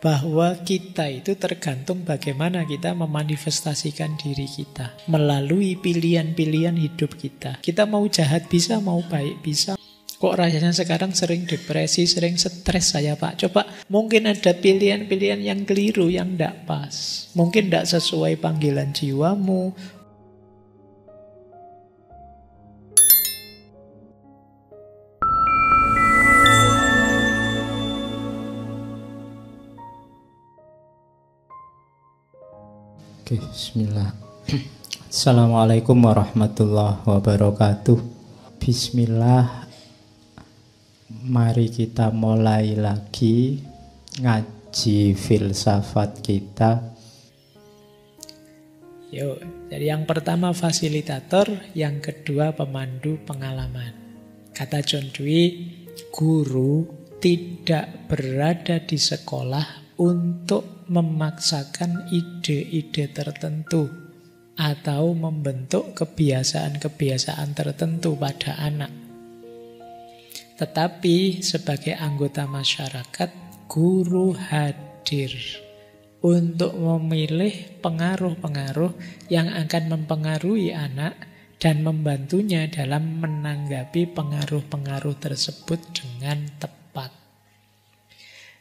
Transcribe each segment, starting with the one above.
Bahwa kita itu tergantung bagaimana kita memanifestasikan diri kita melalui pilihan-pilihan hidup kita. Kita mau jahat bisa, mau baik bisa. Kok rasanya sekarang sering depresi, sering stres saya Pak? Coba, mungkin ada pilihan-pilihan yang keliru, yang tidak pas. Mungkin tidak sesuai panggilan jiwamu. Oke, bismillah. Assalamualaikum warahmatullahi wabarakatuh. Bismillah. Mari kita mulai lagi ngaji filsafat kita. Yuk, jadi yang pertama fasilitator, yang kedua pemandu pengalaman. Kata John Dewey, guru tidak berada di sekolah untuk memaksakan ide-ide tertentu atau membentuk kebiasaan-kebiasaan tertentu pada anak. Tetapi sebagai anggota masyarakat, guru hadir untuk memilih pengaruh-pengaruh yang akan mempengaruhi anak dan membantunya dalam menanggapi pengaruh-pengaruh tersebut dengan tepat.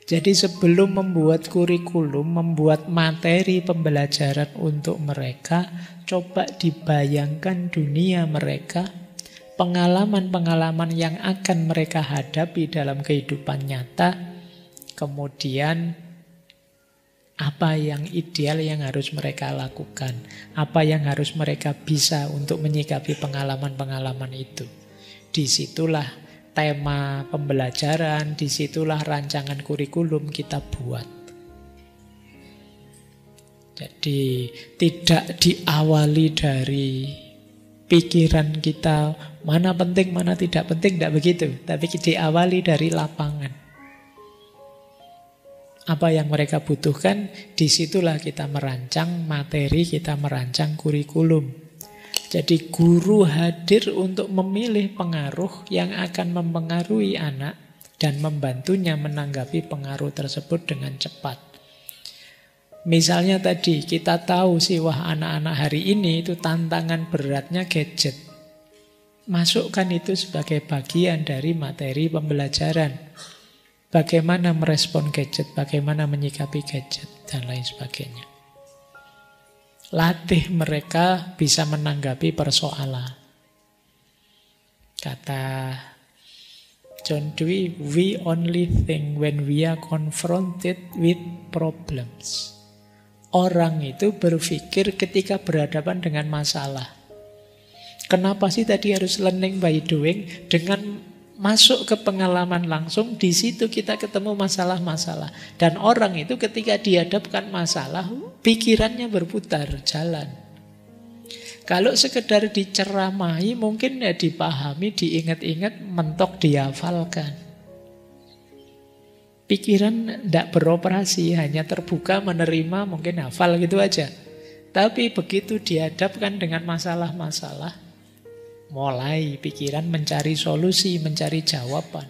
Jadi sebelum membuat kurikulum, membuat materi pembelajaran untuk mereka, coba dibayangkan dunia mereka, pengalaman-pengalaman yang akan mereka hadapi dalam kehidupan nyata, kemudian apa yang ideal yang harus mereka lakukan, apa yang harus mereka bisa untuk menyikapi pengalaman-pengalaman itu. Disitulah tema pembelajaran, disitulah rancangan kurikulum kita buat. Jadi tidak diawali dari pikiran kita, mana penting, mana tidak penting, tidak begitu. Tapi diawali dari lapangan. Apa yang mereka butuhkan, disitulah kita merancang materi, kita merancang kurikulum. Jadi guru hadir untuk memilih pengaruh yang akan mempengaruhi anak dan membantunya menanggapi pengaruh tersebut dengan cepat. Misalnya tadi kita tahu sih, wah anak-anak hari ini itu tantangan beratnya gadget. Masukkan itu sebagai bagian dari materi pembelajaran. Bagaimana merespon gadget, bagaimana menyikapi gadget, dan lain sebagainya. Latih mereka bisa menanggapi persoalan. Kata John Dewey, we only think when we are confronted with problems. Orang itu berpikir ketika berhadapan dengan masalah. Kenapa sih tadi harus learning by doing? Dengan masuk ke pengalaman langsung, di situ kita ketemu masalah-masalah. Dan orang itu ketika dihadapkan masalah, pikirannya berputar, jalan. Kalau sekedar diceramahi, mungkin ya dipahami, diingat-ingat, mentok dihafalkan. Pikiran tidak beroperasi, hanya terbuka, menerima, mungkin hafal gitu aja. Tapi begitu dihadapkan dengan masalah-masalah, mulai pikiran mencari solusi, mencari jawaban.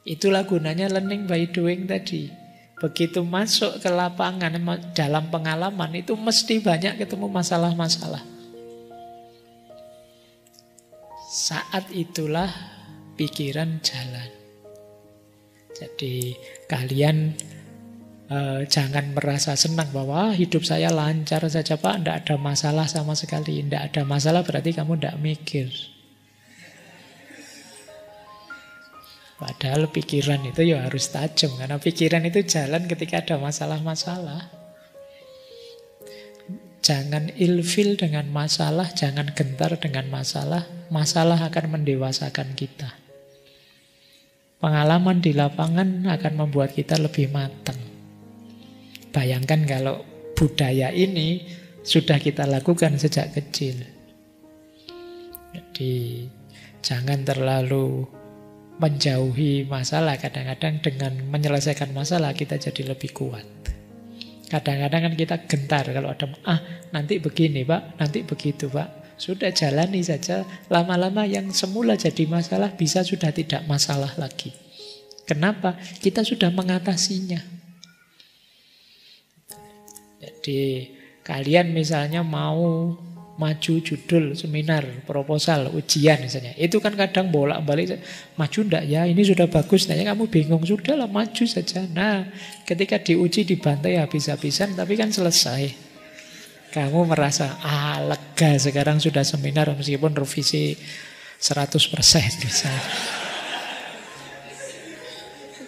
Itulah gunanya learning by doing tadi. Begitu masuk ke lapangan, dalam pengalaman, itu mesti banyak ketemu masalah-masalah. Saat itulah pikiran jalan. Jadi kalian jangan merasa senang bahwa hidup saya lancar saja Pak, tidak ada masalah sama sekali. Tidak ada masalah berarti kamu tidak mikir. Padahal pikiran itu ya harus tajam, karena pikiran itu jalan ketika ada masalah-masalah. Jangan ilfil dengan masalah, jangan gentar dengan masalah. Masalah akan mendewasakan kita. Pengalaman di lapangan akan membuat kita lebih matang. Bayangkan kalau budaya ini sudah kita lakukan sejak kecil. Jadi jangan terlalu menjauhi masalah. Kadang-kadang dengan menyelesaikan masalah kita jadi lebih kuat. Kadang-kadang kan kita gentar kalau ada, nanti begini Pak, nanti begitu Pak. Sudah jalani saja, lama-lama yang semula jadi masalah bisa sudah tidak masalah lagi. Kenapa? Kita sudah mengatasinya. Jadi kalian misalnya mau maju judul seminar, proposal, ujian misalnya. Itu kan kadang bolak-balik, maju enggak ya, ini sudah bagus. Nah, kamu bingung, sudahlah maju saja. Nah, ketika diuji dibantai habis-habisan, tapi kan selesai. Kamu merasa, lega sekarang sudah seminar meskipun revisi 100% misalnya.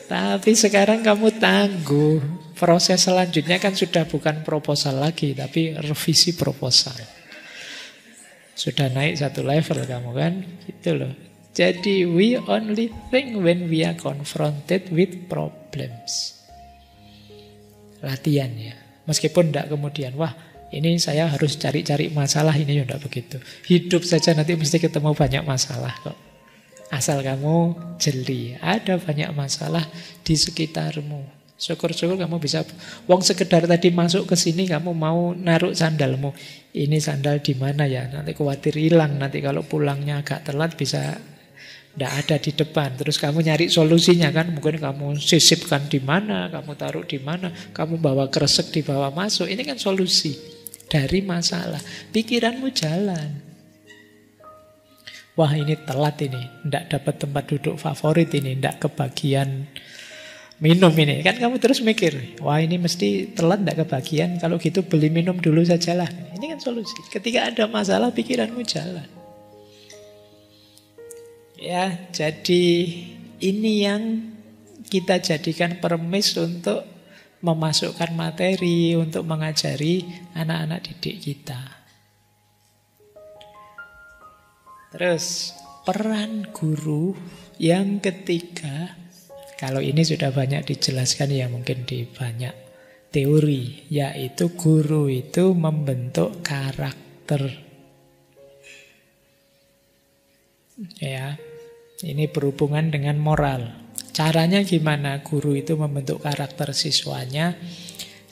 Tapi sekarang kamu tangguh. Proses selanjutnya kan sudah bukan proposal lagi, tapi revisi proposal. Sudah naik satu level kamu kan, gitu loh. Jadi we only think when we are confronted with problems. Latihan ya. Meskipun tidak kemudian, wah ini saya harus cari-cari masalah, ini ya tidak begitu. Hidup saja nanti mesti ketemu banyak masalah kok. Asal kamu jeli, ada banyak masalah di sekitarmu. Syukur-syukur kamu bisa, wong sekedar tadi masuk ke sini kamu mau naruh sandalmu. Ini sandal di mana ya? Nanti khawatir hilang, nanti kalau pulangnya agak telat bisa tidak ada di depan. Terus kamu nyari solusinya kan, mungkin kamu sisipkan di mana, kamu taruh di mana, kamu bawa kresek dibawa masuk. Ini kan solusi dari masalah. Pikiranmu jalan. Wah ini telat ini, tidak dapat tempat duduk favorit ini, tidak kebagian minum ini. Kan kamu terus mikir, wah ini mesti telat tidak kebagian, kalau gitu beli minum dulu sajalah. Ini kan solusi. Ketika ada masalah pikiranmu jalan. Ya, jadi ini yang kita jadikan permis untuk memasukkan materi, untuk mengajari anak-anak didik kita. Terus peran guru yang ketiga, kalau ini sudah banyak dijelaskan ya mungkin di banyak teori, yaitu guru itu membentuk karakter. Ya, ini berhubungan dengan moral. Caranya gimana guru itu membentuk karakter siswanya?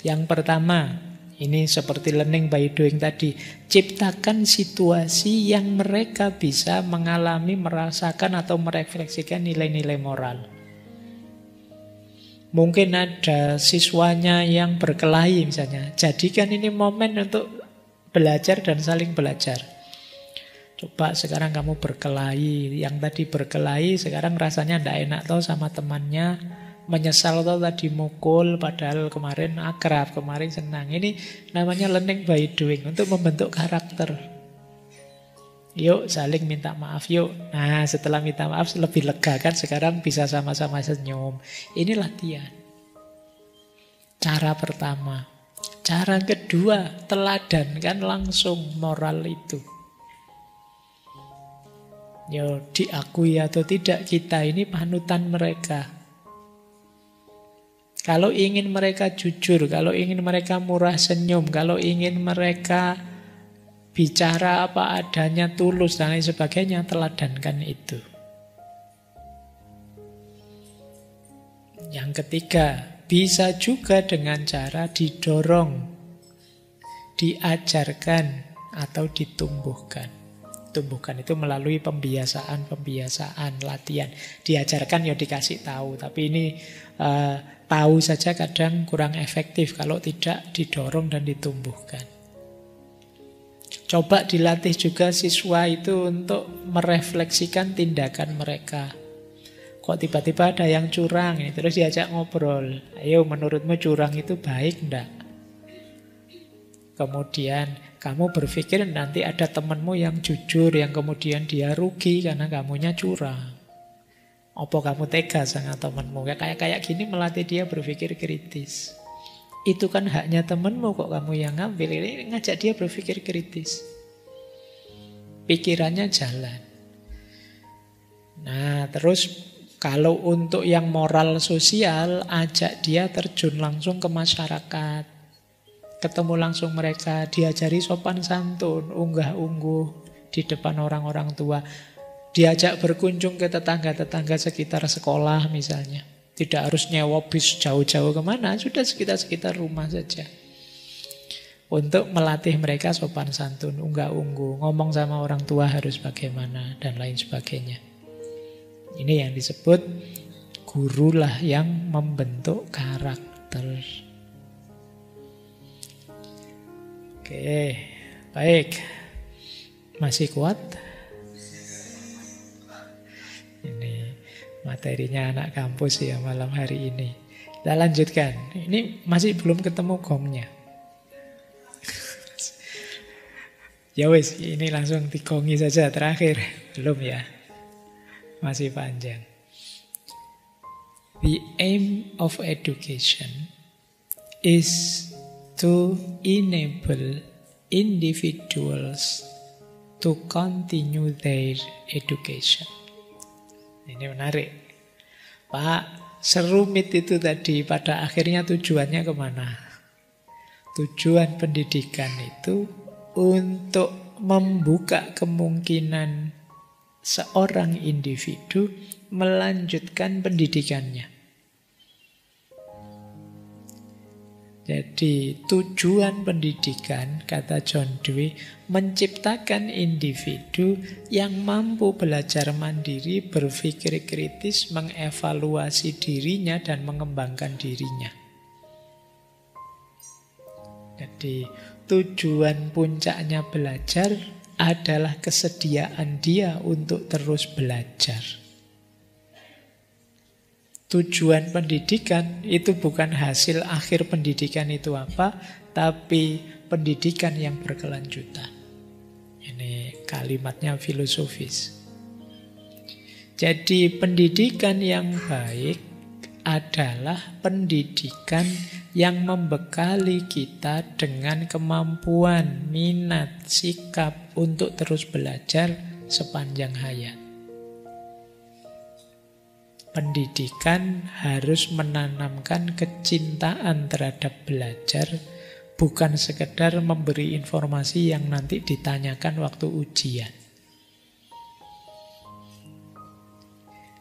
Yang pertama, ini seperti learning by doing tadi. Ciptakan situasi yang mereka bisa mengalami, merasakan atau merefleksikan nilai-nilai moral. Mungkin ada siswanya yang berkelahi misalnya. Jadikan ini momen untuk belajar dan saling belajar. Coba sekarang kamu berkelahi. Yang tadi berkelahi sekarang rasanya tidak enak tau sama temannya. Menyesal tau tadi mukul, padahal kemarin akrab, kemarin senang. Ini namanya learning by doing, untuk membentuk karakter. Yuk saling minta maaf yuk. Nah setelah minta maaf lebih lega kan, sekarang bisa sama-sama senyum. Ini latihan. Cara pertama. Cara kedua, teladankan langsung moral itu. Yo, diakui atau tidak, kita ini panutan mereka. Kalau ingin mereka jujur, kalau ingin mereka murah senyum, kalau ingin mereka bicara apa adanya, tulus dan lain sebagainya, teladankan itu. Yang ketiga, bisa juga dengan cara didorong, diajarkan atau ditumbuhkan. Tumbuhkan itu melalui pembiasaan, latihan. Diajarkan ya dikasih tahu, tapi ini tahu saja kadang kurang efektif kalau tidak didorong dan ditumbuhkan. Coba dilatih juga siswa itu untuk merefleksikan tindakan mereka. Kok tiba-tiba ada yang curang, terus diajak ngobrol. Ayo menurutmu curang itu baik enggak? Kemudian kamu berpikir nanti ada temanmu yang jujur, yang kemudian dia rugi karena kamunya curang. Apa kamu tega sama temanmu? Kayak gini melatih dia berpikir kritis. Itu kan haknya temanmu, kok kamu yang ngambil. Ini ngajak dia berpikir kritis. Pikirannya jalan. Nah terus kalau untuk yang moral sosial, ajak dia terjun langsung ke masyarakat. Ketemu langsung mereka, diajari sopan santun, unggah-ungguh di depan orang-orang tua. Diajak berkunjung ke tetangga-tetangga sekitar sekolah misalnya. Tidak harus nyewa bis jauh-jauh kemana, sudah sekitar-sekitar rumah saja. Untuk melatih mereka sopan santun, unggah-ungguh, ngomong sama orang tua harus bagaimana, dan lain sebagainya. Ini yang disebut gurulah yang membentuk karakter. Oke, baik. Masih kuat? Ini materinya anak kampus ya malam hari ini. Kita lanjutkan. Ini masih belum ketemu gongnya. Ya wes, ini langsung digongi saja terakhir. Belum ya? Masih panjang. The aim of education is to enable individuals to continue their education. Ini menarik. Pak, serumit itu tadi pada akhirnya tujuannya kemana? Tujuan pendidikan itu untuk membuka kemungkinan seorang individu melanjutkan pendidikannya. Jadi tujuan pendidikan, kata John Dewey, menciptakan individu yang mampu belajar mandiri, berpikir kritis, mengevaluasi dirinya dan mengembangkan dirinya. Jadi tujuan puncaknya belajar adalah kesediaan dia untuk terus belajar. Tujuan pendidikan itu bukan hasil akhir pendidikan itu apa, tapi pendidikan yang berkelanjutan. Ini kalimatnya filosofis. Jadi pendidikan yang baik adalah pendidikan yang membekali kita dengan kemampuan, minat, sikap untuk terus belajar sepanjang hayat. Pendidikan harus menanamkan kecintaan terhadap belajar, bukan sekedar memberi informasi yang nanti ditanyakan waktu ujian.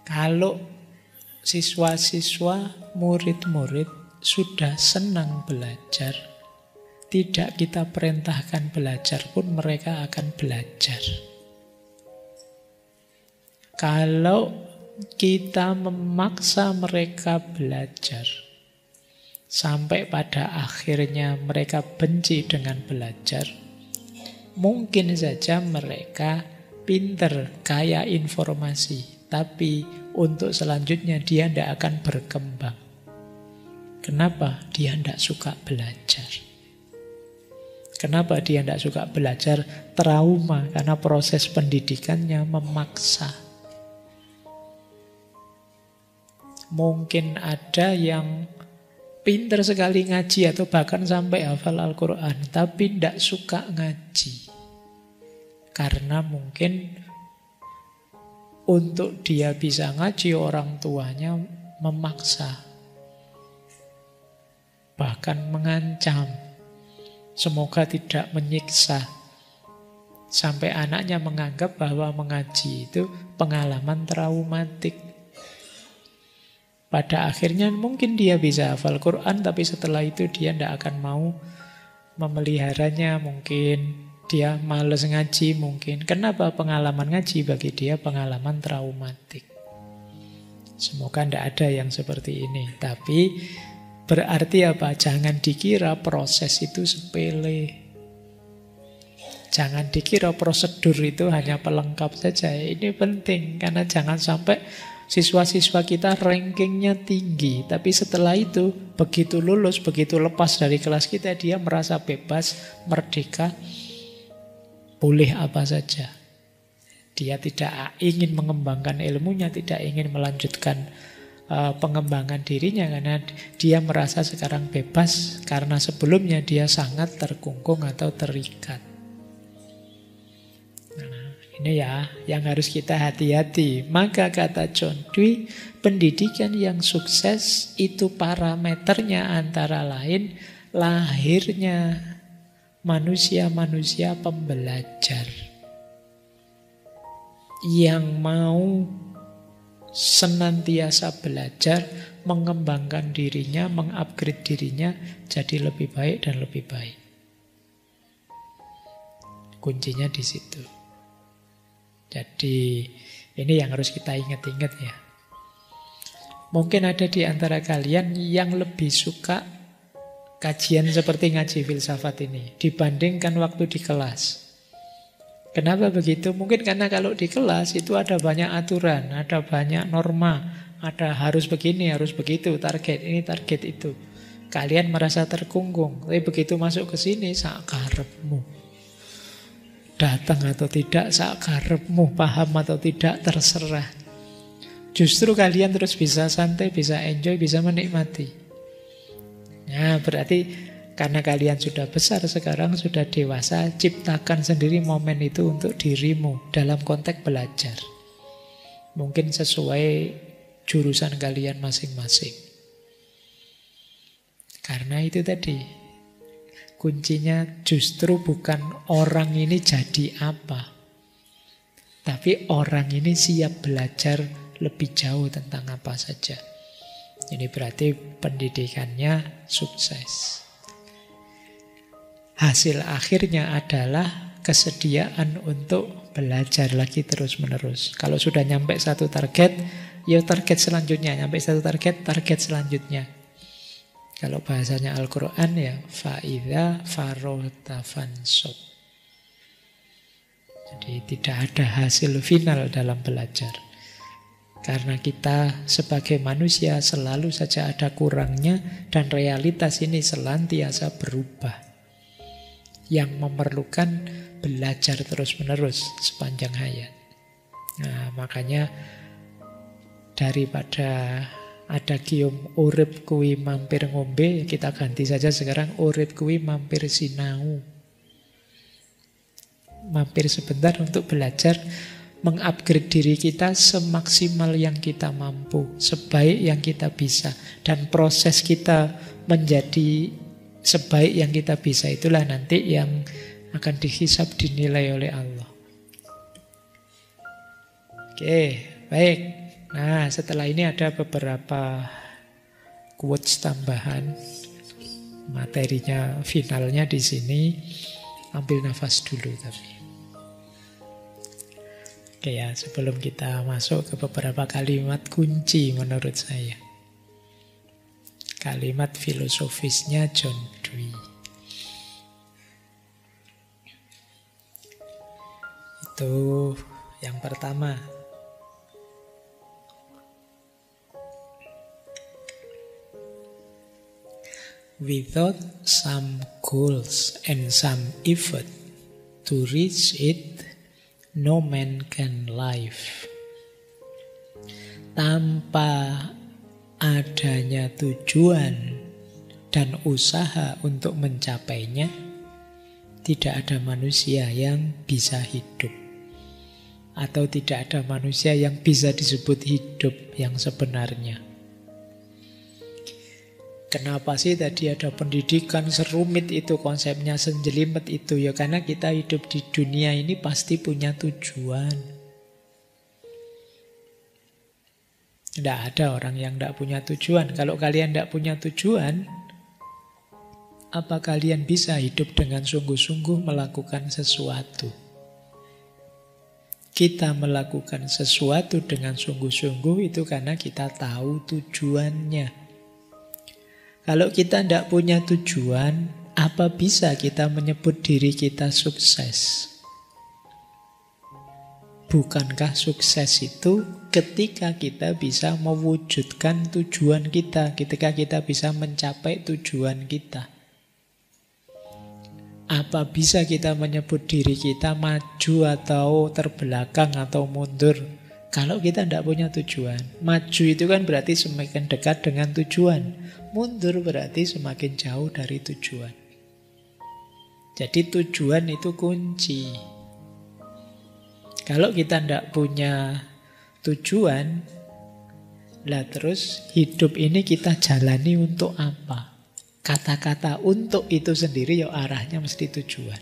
Kalau siswa-siswa, murid-murid sudah senang belajar, tidak kita perintahkan belajar pun mereka akan belajar. Kalau kita memaksa mereka belajar sampai pada akhirnya mereka benci dengan belajar, mungkin saja mereka pinter, kaya informasi, tapi untuk selanjutnya dia tidak akan berkembang. Kenapa? Dia tidak suka belajar. Kenapa dia tidak suka belajar? Trauma, karena proses pendidikannya memaksa. Mungkin ada yang pinter sekali ngaji atau bahkan sampai hafal Al-Quran, tapi tidak suka ngaji. Karena mungkin untuk dia bisa ngaji orang tuanya memaksa. Bahkan mengancam. Semoga tidak menyiksa. Sampai anaknya menganggap bahwa mengaji itu pengalaman traumatik. Pada akhirnya mungkin dia bisa hafal Quran, tapi setelah itu dia tidak akan mau memeliharanya. Mungkin dia malas ngaji mungkin. Kenapa? Pengalaman ngaji bagi dia pengalaman traumatik. Semoga tidak ada yang seperti ini. Tapi berarti apa? Jangan dikira proses itu sepele. Jangan dikira prosedur itu hanya pelengkap saja. Ini penting, karena jangan sampai siswa-siswa kita rankingnya tinggi, tapi setelah itu begitu lulus, begitu lepas dari kelas kita, dia merasa bebas, merdeka, boleh apa saja. Dia tidak ingin mengembangkan ilmunya, tidak ingin melanjutkan pengembangan dirinya, karena dia merasa sekarang bebas, karena sebelumnya dia sangat terkungkung atau terikat. Ini ya yang harus kita hati-hati. Maka kata John Dewey, pendidikan yang sukses itu parameternya antara lain lahirnya manusia-manusia pembelajar yang mau senantiasa belajar, mengembangkan dirinya, mengupgrade dirinya jadi lebih baik dan lebih baik. Kuncinya di situ. Jadi ini yang harus kita ingat-ingat ya. Mungkin ada di antara kalian yang lebih suka kajian seperti ngaji filsafat ini dibandingkan waktu di kelas. Kenapa begitu? Mungkin karena kalau di kelas itu ada banyak aturan, ada banyak norma, ada harus begini, harus begitu, target ini, target itu. Kalian merasa terkungkung, tapi begitu masuk ke sini sak karepmu. Datang atau tidak sak karepmu, paham atau tidak terserah. Justru kalian terus bisa santai, bisa enjoy, bisa menikmati. Nah, berarti karena kalian sudah besar sekarang, sudah dewasa, ciptakan sendiri momen itu untuk dirimu dalam konteks belajar. Mungkin sesuai jurusan kalian masing-masing. Karena itu tadi, kuncinya justru bukan orang ini jadi apa, tapi orang ini siap belajar lebih jauh tentang apa saja. Ini berarti pendidikannya sukses. Hasil akhirnya adalah kesediaan untuk belajar lagi terus-menerus. Kalau sudah nyampe satu target, ya target selanjutnya. Nyampe satu target, target selanjutnya. Kalau bahasanya Al-Quran ya fa'idha farota fansob. Jadi tidak ada hasil final dalam belajar. Karena kita sebagai manusia selalu saja ada kurangnya dan realitas ini senantiasa berubah. Yang memerlukan belajar terus-menerus sepanjang hayat. Nah, makanya daripada ada gium urip kuwi mampir ngombe, kita ganti saja sekarang urip kuwi mampir sinau. Mampir sebentar untuk belajar, mengupgrade diri kita semaksimal yang kita mampu, sebaik yang kita bisa. Dan proses kita menjadi sebaik yang kita bisa itulah nanti yang akan dihisab, dinilai oleh Allah. Oke, baik. Nah, setelah ini ada beberapa quotes tambahan. Materinya finalnya di sini. Ambil nafas dulu tapi. Oke ya, sebelum kita masuk ke beberapa kalimat kunci menurut saya. Kalimat filosofisnya John Dewey. Itu yang pertama. Without some goals and some effort to reach it, no man can live. Tanpa adanya tujuan dan usaha untuk mencapainya, tidak ada manusia yang bisa hidup. Atau tidak ada manusia yang bisa disebut hidup yang sebenarnya. Kenapa sih tadi ada pendidikan serumit itu, konsepnya senjelimet itu? Ya karena kita hidup di dunia ini pasti punya tujuan. Tidak ada orang yang tidak punya tujuan. Kalau kalian tidak punya tujuan, apa kalian bisa hidup dengan sungguh-sungguh melakukan sesuatu? Kita melakukan sesuatu dengan sungguh-sungguh itu karena kita tahu tujuannya. Kalau kita tidak punya tujuan, apa bisa kita menyebut diri kita sukses? Bukankah sukses itu ketika kita bisa mewujudkan tujuan kita, ketika kita bisa mencapai tujuan kita? Apa bisa kita menyebut diri kita maju atau terbelakang atau mundur kalau kita tidak punya tujuan? Maju itu kan berarti semakin dekat dengan tujuan. Mundur berarti semakin jauh dari tujuan. Jadi tujuan itu kunci. Kalau kita tidak punya tujuan, lah terus hidup ini kita jalani untuk apa? Kata-kata untuk itu sendiri ya arahnya mesti tujuan.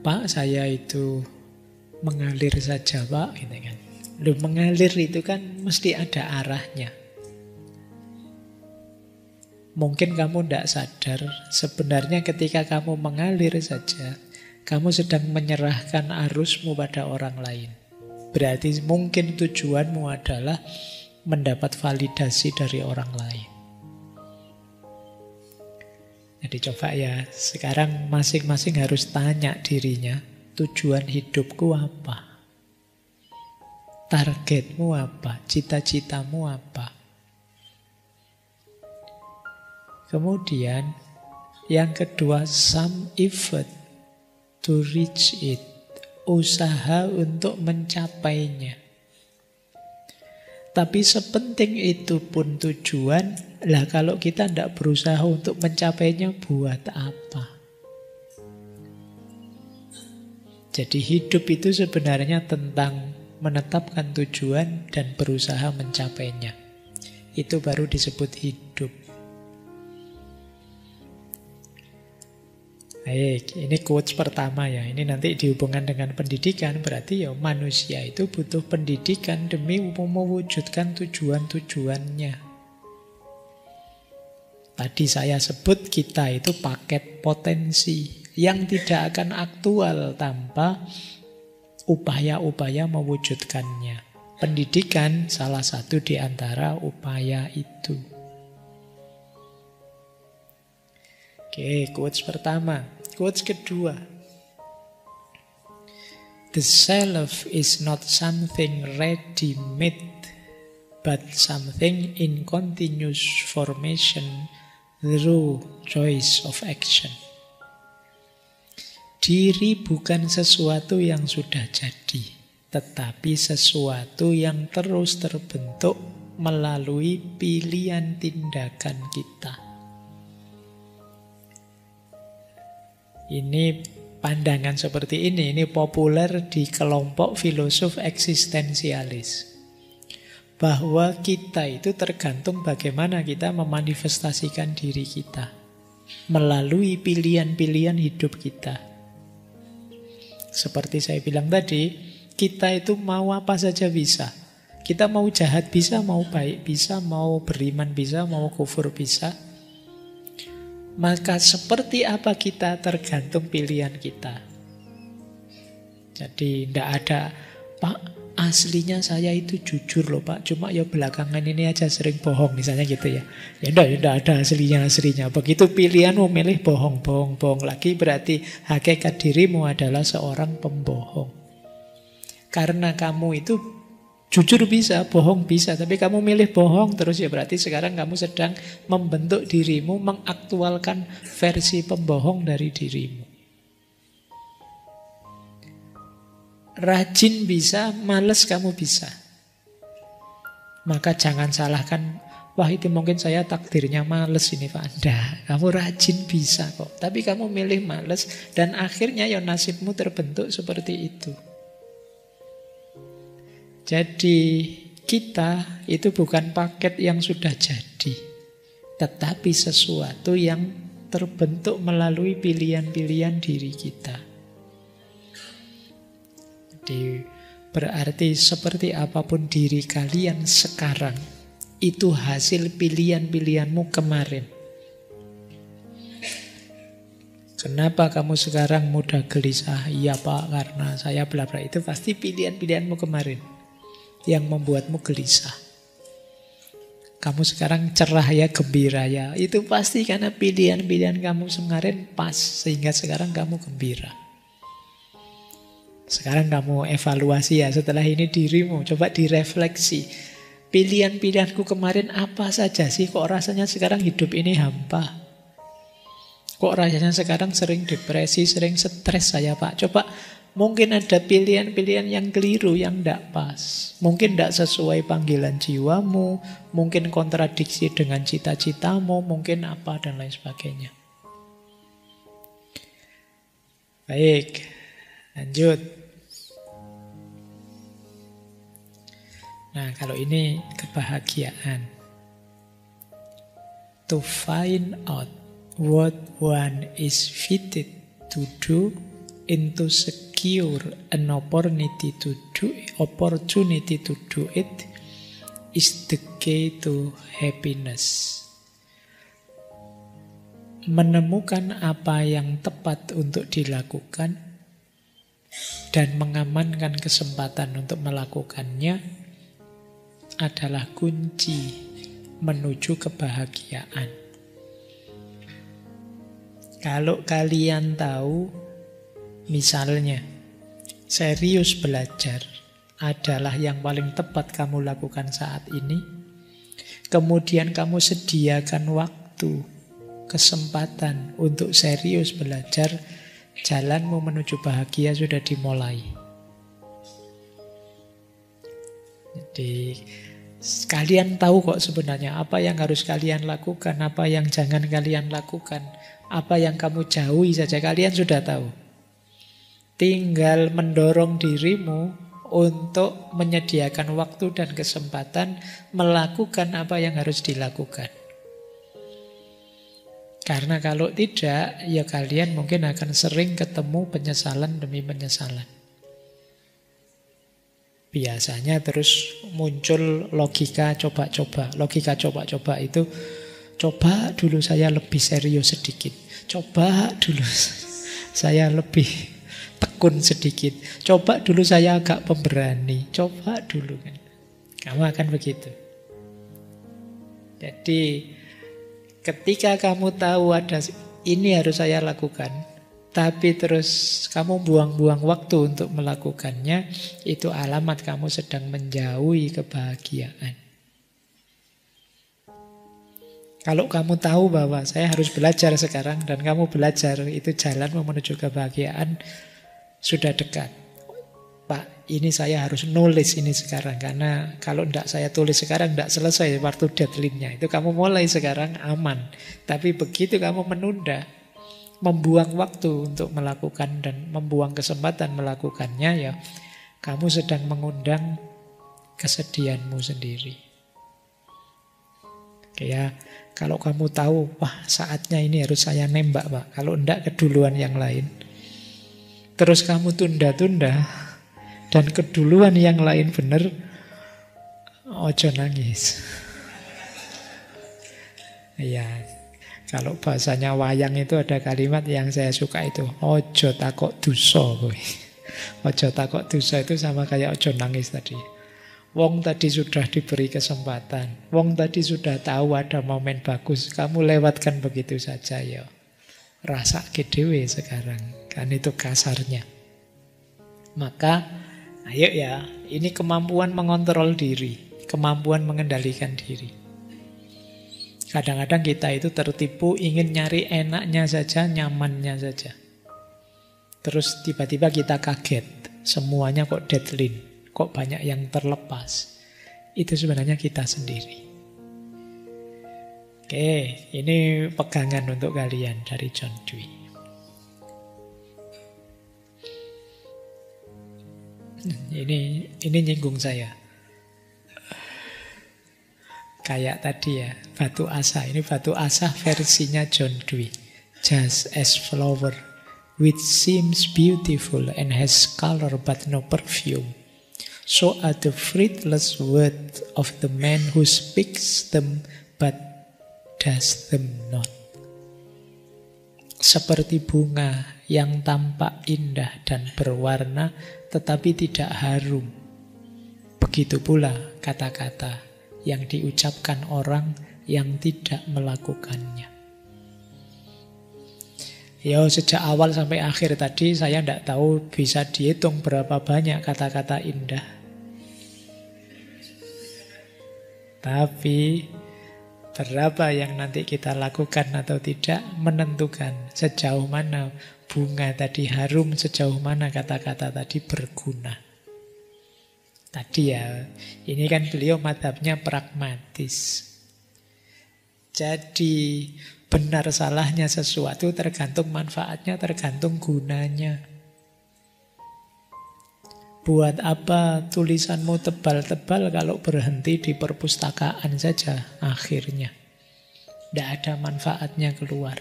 Pak, saya itu mengalir saja Pak, gitu kan. Loh, mengalir itu kan mesti ada arahnya. Mungkin kamu tidak sadar, sebenarnya ketika kamu mengalir saja, kamu sedang menyerahkan arusmu pada orang lain. Berarti mungkin tujuanmu adalah mendapat validasi dari orang lain. Jadi coba ya, sekarang masing-masing harus tanya dirinya, tujuan hidupku apa? Targetmu apa? Cita-citamu apa? Kemudian yang kedua, some effort to reach it. Usaha untuk mencapainya. Tapi sepenting itu pun tujuan, lah kalau kita tidak berusaha untuk mencapainya, buat apa? Jadi hidup itu sebenarnya tentang menetapkan tujuan dan berusaha mencapainya. Itu baru disebut hidup. Baik, ini quotes pertama ya. Ini nanti dihubungkan dengan pendidikan. Berarti ya manusia itu butuh pendidikan demi mewujudkan tujuan-tujuannya. Tadi saya sebut kita itu paket potensi yang tidak akan aktual tanpa upaya-upaya mewujudkannya. Pendidikan salah satu di antara upaya itu. Oke, quotes pertama. Quotes kedua. The self is not something ready-made, but something in continuous formation through choice of action. Diri bukan sesuatu yang sudah jadi, tetapi sesuatu yang terus terbentuk melalui pilihan tindakan kita. Ini pandangan seperti ini populer di kelompok filosof eksistensialis. Bahwa kita itu tergantung bagaimana kita memanifestasikan diri kita melalui pilihan-pilihan hidup kita. Seperti saya bilang tadi, kita itu mau apa saja bisa. Kita mau jahat bisa, mau baik bisa, mau beriman bisa, mau kufur bisa. Maka seperti apa kita tergantung pilihan kita. Jadi tidak ada, Pak, aslinya saya itu jujur loh Pak, cuma ya belakangan ini aja sering bohong misalnya gitu ya. Ya tidak ada aslinya. Begitu pilihanmu milih bohong lagi, berarti hakikat dirimu adalah seorang pembohong. Karena kamu itu jujur bisa, bohong bisa, tapi kamu milih bohong terus, ya berarti sekarang kamu sedang membentuk dirimu, mengaktualkan versi pembohong dari dirimu. Rajin bisa, males kamu bisa. Maka jangan salahkan, wah itu mungkin saya takdirnya males ini Pak. Anda, kamu rajin bisa kok, tapi kamu milih males, dan akhirnya ya nasibmu terbentuk seperti itu. Jadi kita itu bukan paket yang sudah jadi, tetapi sesuatu yang terbentuk melalui pilihan-pilihan diri kita. Jadi berarti seperti apapun diri kalian sekarang, itu hasil pilihan-pilihanmu kemarin. Kenapa kamu sekarang mudah gelisah? Iya Pak, karena saya bla bla. Itu pasti pilihan-pilihanmu kemarin yang membuatmu gelisah. Kamu sekarang cerah ya, gembira ya, itu pasti karena pilihan-pilihan kamu kemarin pas, sehingga sekarang kamu gembira. Sekarang kamu evaluasi ya, setelah ini dirimu, coba direfleksi. Pilihan-pilihanku kemarin apa saja sih, kok rasanya sekarang hidup ini hampa? Kok rasanya sekarang sering depresi, sering stres saya Pak? Coba, mungkin ada pilihan-pilihan yang keliru, yang tidak pas. Mungkin tidak sesuai panggilan jiwamu, mungkin kontradiksi dengan cita-citamu, mungkin apa dan lain sebagainya. Baik, lanjut. Nah, kalau ini kebahagiaan. To find out what one is fitted to do into secure an opportunity to do it is the key to happiness. Menemukan apa yang tepat untuk dilakukan dan mengamankan kesempatan untuk melakukannya adalah kunci menuju kebahagiaan. Kalau kalian tahu, misalnya, serius belajar adalah yang paling tepat kamu lakukan saat ini, kemudian kamu sediakan waktu, kesempatan untuk serius belajar, jalanmu menuju bahagia sudah dimulai. Jadi kalian tahu kok sebenarnya apa yang harus kalian lakukan, apa yang jangan kalian lakukan, apa yang kamu jauhi saja kalian sudah tahu. Tinggal mendorong dirimu untuk menyediakan waktu dan kesempatan melakukan apa yang harus dilakukan. Karena kalau tidak, ya kalian mungkin akan sering ketemu penyesalan demi penyesalan. Biasanya terus muncul logika coba-coba. Logika coba-coba itu, coba dulu saya lebih serius sedikit. Coba dulu saya lebih tekun sedikit. Coba dulu saya agak pemberani. Coba dulu kan. Kamu akan begitu. Jadi ketika kamu tahu ada ini harus saya lakukan, tapi terus kamu buang-buang waktu untuk melakukannya, itu alamat kamu sedang menjauhi kebahagiaan. Kalau kamu tahu bahwa saya harus belajar sekarang dan kamu belajar, itu jalan menuju kebahagiaan sudah dekat. Pak, ini saya harus nulis ini sekarang, karena kalau tidak saya tulis sekarang tidak selesai waktu deadline-nya. Itu kamu mulai sekarang aman. Tapi begitu kamu menunda, membuang waktu untuk melakukan dan membuang kesempatan melakukannya, ya kamu sedang mengundang kesedihanmu sendiri. Oke ya, kalau kamu tahu, wah saatnya ini harus saya nembak Pak, kalau enggak keduluan yang lain. Terus kamu tunda-tunda dan keduluan yang lain bener, ojo nangis. Ya, kalau bahasanya wayang itu ada kalimat yang saya suka itu, ojo takok dosa kowe. Ojo takok dosa itu sama kayak ojo nangis tadi. Wong tadi sudah diberi kesempatan, wong tadi sudah tahu ada momen bagus, kamu lewatkan begitu saja ya. Rasa dhewe sekarang, kan itu kasarnya. Maka ayo ya, ini kemampuan mengontrol diri, kemampuan mengendalikan diri. Kadang-kadang kita itu tertipu ingin nyari enaknya saja, nyamannya saja. Terus tiba-tiba kita kaget, semuanya kok deadline, kok banyak yang terlepas. Itu sebenarnya kita sendiri. Oke, ini pegangan untuk kalian dari John Dewey. Ini nyinggung saya. Kayak tadi ya, batu asa. Ini batu asa versinya John Dewey. Just as flower, which seems beautiful and has color but no perfume, so are the fruitless words of the man who speaks them but does them not. Seperti bunga yang tampak indah dan berwarna tetapi tidak harum, begitu pula kata-kata yang diucapkan orang yang tidak melakukannya. Ya, sejak awal sampai akhir tadi saya tidak tahu bisa dihitung berapa banyak kata-kata indah. Tapi berapa yang nanti kita lakukan atau tidak menentukan sejauh mana bunga tadi harum, sejauh mana kata-kata tadi berguna. Tadi ya, ini kan beliau madhabnya pragmatis. Jadi benar salahnya sesuatu tergantung manfaatnya, tergantung gunanya. Buat apa tulisanmu tebal-tebal kalau berhenti di perpustakaan saja akhirnya? Tidak ada manfaatnya keluar.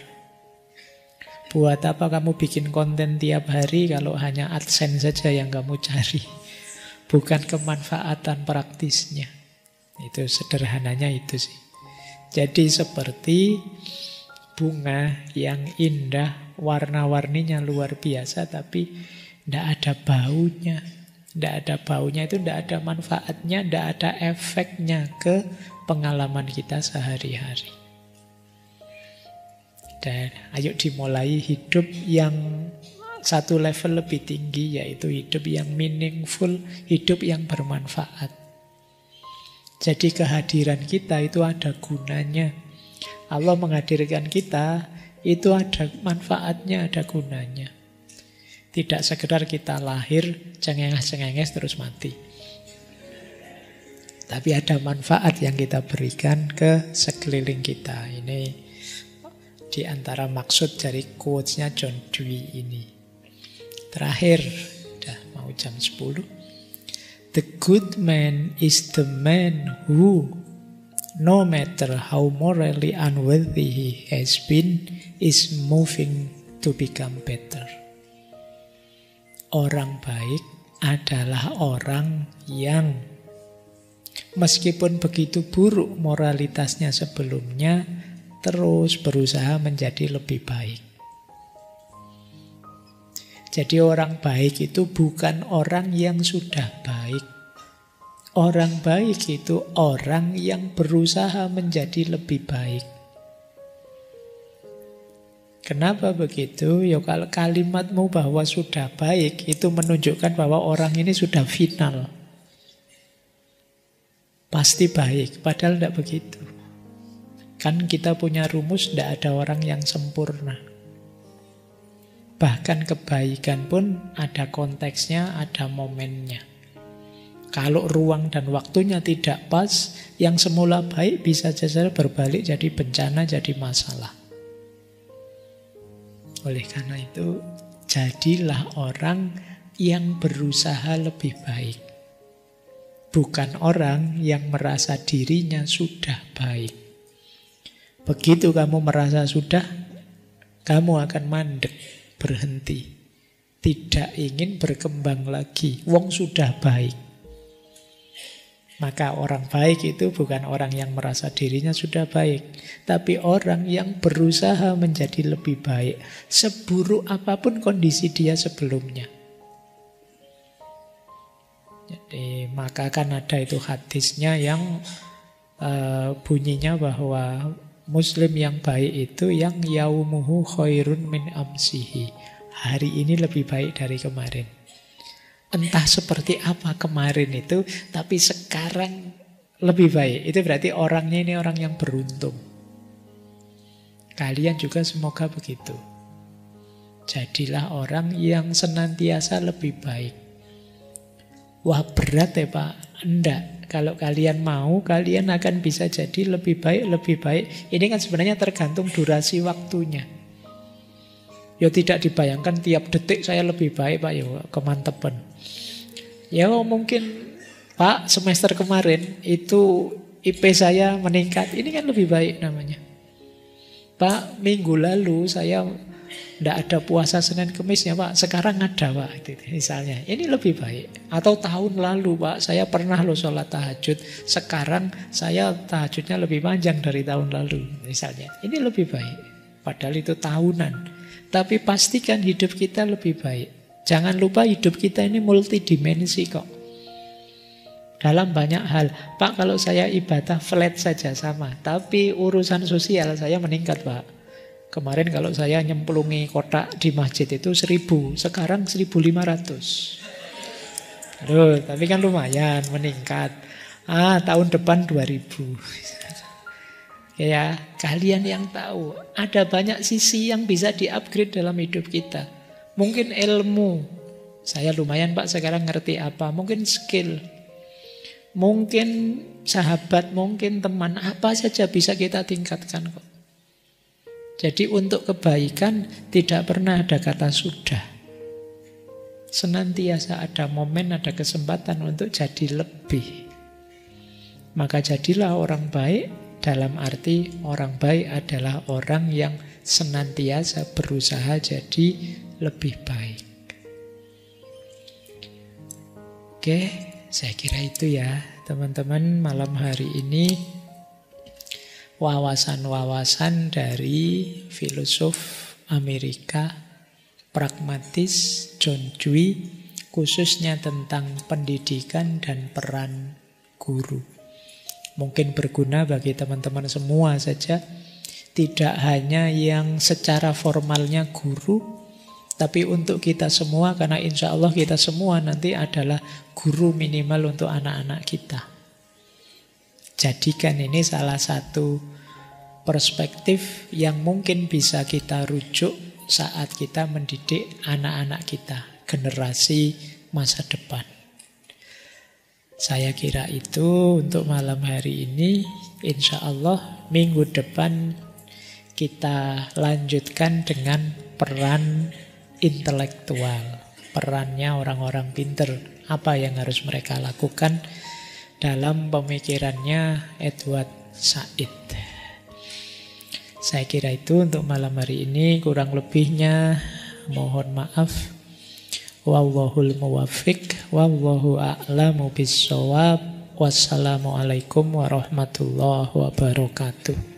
Buat apa kamu bikin konten tiap hari kalau hanya AdSense saja yang kamu cari? Bukan kemanfaatan praktisnya. Itu sederhananya itu sih. Jadi seperti bunga yang indah, warna-warninya luar biasa, tapi tidak ada baunya. Tidak ada baunya, itu tidak ada manfaatnya, tidak ada efeknya ke pengalaman kita sehari-hari. Dan ayo dimulai hidup yang satu level lebih tinggi, yaitu hidup yang meaningful, hidup yang bermanfaat. Jadi kehadiran kita itu ada gunanya. Allah menghadirkan kita, itu ada manfaatnya, ada gunanya. Tidak sekedar kita lahir, cengenges-cengenges terus mati. Tapi ada manfaat yang kita berikan ke sekeliling kita. Ini di antara maksud dari quotes-nya John Dewey ini. Terakhir, udah mau jam 10. The good man is the man who, no matter how morally unworthy he has been, is moving to become better. Orang baik adalah orang yang meskipun begitu buruk moralitasnya sebelumnya, terus berusaha menjadi lebih baik. Jadi orang baik itu bukan orang yang sudah baik. Orang baik itu orang yang berusaha menjadi lebih baik. Kenapa begitu? Ya kalau kalimatmu bahwa sudah baik itu menunjukkan bahwa orang ini sudah final. Pasti baik, padahal tidak begitu. Kan kita punya rumus, tidak ada orang yang sempurna. Bahkan kebaikan pun ada konteksnya, ada momennya. Kalau ruang dan waktunya tidak pas, yang semula baik bisa saja berbalik jadi bencana, jadi masalah. Oleh karena itu, jadilah orang yang berusaha lebih baik. Bukan orang yang merasa dirinya sudah baik. Begitu kamu merasa sudah, kamu akan mandek, berhenti. Tidak ingin berkembang lagi. Wong sudah baik. Maka orang baik itu bukan orang yang merasa dirinya sudah baik, tapi orang yang berusaha menjadi lebih baik, seburuk apapun kondisi dia sebelumnya. Jadi maka kan ada itu hadisnya yang bunyinya bahwa Muslim yang baik itu yang yaumuhu khairun min amsihi. Hari ini lebih baik dari kemarin. Entah seperti apa kemarin itu, tapi sekarang lebih baik. Itu berarti orangnya ini orang yang beruntung. Kalian juga semoga begitu. Jadilah orang yang senantiasa lebih baik. Wah berat ya Pak? Enggak. Kalau kalian mau, kalian akan bisa jadi lebih baik, lebih baik. Ini kan sebenarnya tergantung durasi waktunya. Ya tidak dibayangkan tiap detik saya lebih baik Pak, ya kemantepan. Ya mungkin Pak semester kemarin itu IP saya meningkat, ini kan lebih baik namanya. Pak minggu lalu saya tidak ada puasa Senin Kemis ya Pak, sekarang ada Pak, misalnya. Ini lebih baik. Atau tahun lalu Pak, saya pernah loh sholat tahajud, sekarang saya tahajudnya lebih panjang dari tahun lalu, misalnya. Ini lebih baik. Padahal itu tahunan. Tapi pastikan hidup kita lebih baik. Jangan lupa hidup kita ini multidimensi kok. Dalam banyak hal. Pak kalau saya ibadah flat saja sama, tapi urusan sosial saya meningkat Pak. Kemarin kalau saya nyemplungi kotak di masjid itu 1.000, sekarang 1.500. Aduh, tapi kan lumayan meningkat. Tahun depan 2.000. Ya, kalian yang tahu, ada banyak sisi yang bisa di-upgrade dalam hidup kita. Mungkin ilmu, saya lumayan Pak sekarang ngerti apa. Mungkin skill, mungkin sahabat, mungkin teman, apa saja bisa kita tingkatkan kok. Jadi untuk kebaikan tidak pernah ada kata sudah. Senantiasa ada momen, ada kesempatan untuk jadi lebih. Maka jadilah orang baik. Dalam arti orang baik adalah orang yang senantiasa berusaha jadi lebih baik. Oke, saya kira itu ya teman-teman malam hari ini. Wawasan-wawasan dari filosof Amerika pragmatis John Dewey, khususnya tentang pendidikan dan peran guru. Mungkin berguna bagi teman-teman semua saja, tidak hanya yang secara formalnya guru, tapi untuk kita semua, karena insya Allah kita semua nanti adalah guru minimal untuk anak-anak kita. Jadikan ini salah satu perspektif yang mungkin bisa kita rujuk saat kita mendidik anak-anak kita, generasi masa depan. Saya kira itu untuk malam hari ini. Insya Allah minggu depan kita lanjutkan dengan peran intelektual, perannya orang-orang pinter, apa yang harus mereka lakukan dalam pemikirannya Edward Said. Saya kira itu untuk malam hari ini. Kurang lebihnya mohon maaf. Wallahul muwaffiq, wallahu a'lamu bissawab. Wassalamualaikum warahmatullahi wabarakatuh.